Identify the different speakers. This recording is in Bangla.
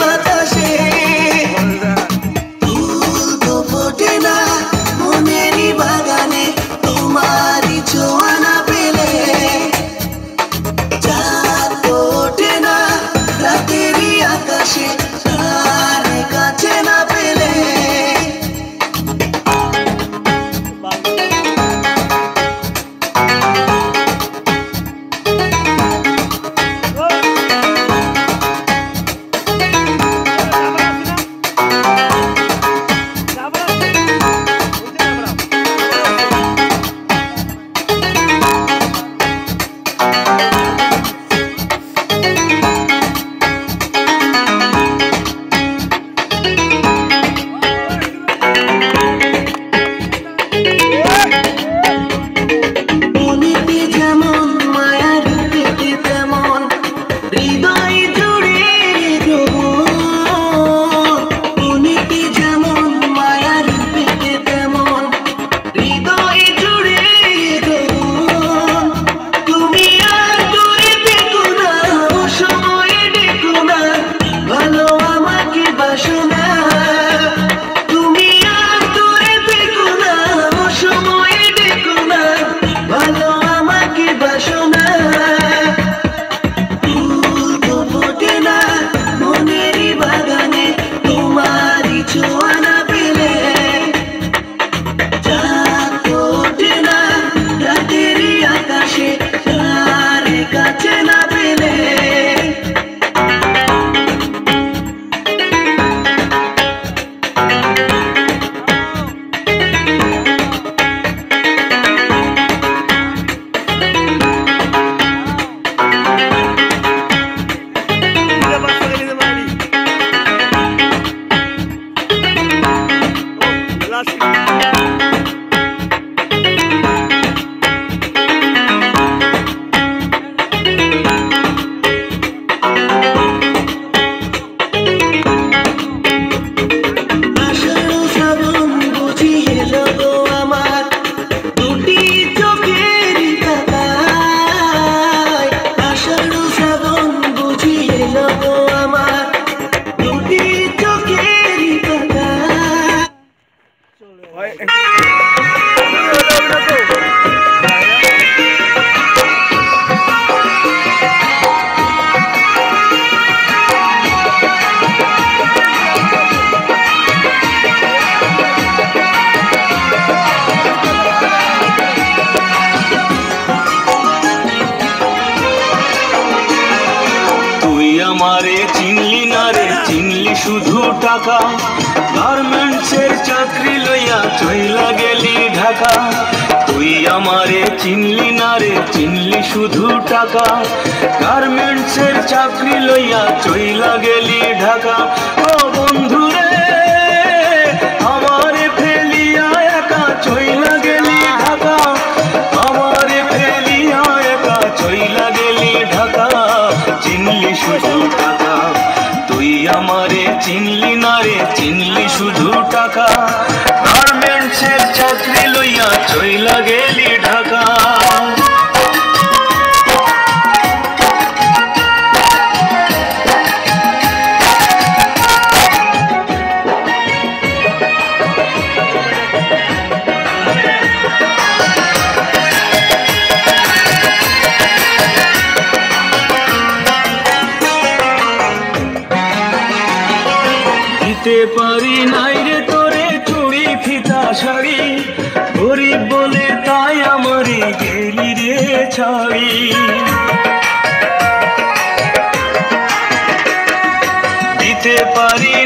Speaker 1: বাতাসে ফুল তো ফোটে না মনেরই বাগানে তোমারই ছোঁয়া না পেলে চাঁদ তো ওঠে না রাতেরই আকাশে তার কাছে না পেলে
Speaker 2: আমারে চিনলি না রে চিনলি শুধু টাকা গার্মেন্টসের চাকরি লইয়া চইলা গেলি ঢাকা তুই আমারে চিনলি না রে চিনলি শুধু টাকা গার্মেন্টসের চাকরি লইয়া চইলা গেলি ঢাকা ও বন্ধু রে আমারে ফেলিয়া একা চইলা গেলি ঢাকা আমারে ফেলিয়া একা চইলা গেলি ঢাকা চিনলি শুধু টাকা তুই আমারে চিনলি না রে চিনলি শুধু টাকা গার্মেন্টসের চাকরি লইয়া চইলা গেলি ঢাকা দিতে পারি নাই রে তোরে চুড়ি ফিতা শাড়ি গরিব বলে তাই আমারে গেলি রে ছাড়ি দিতে পারি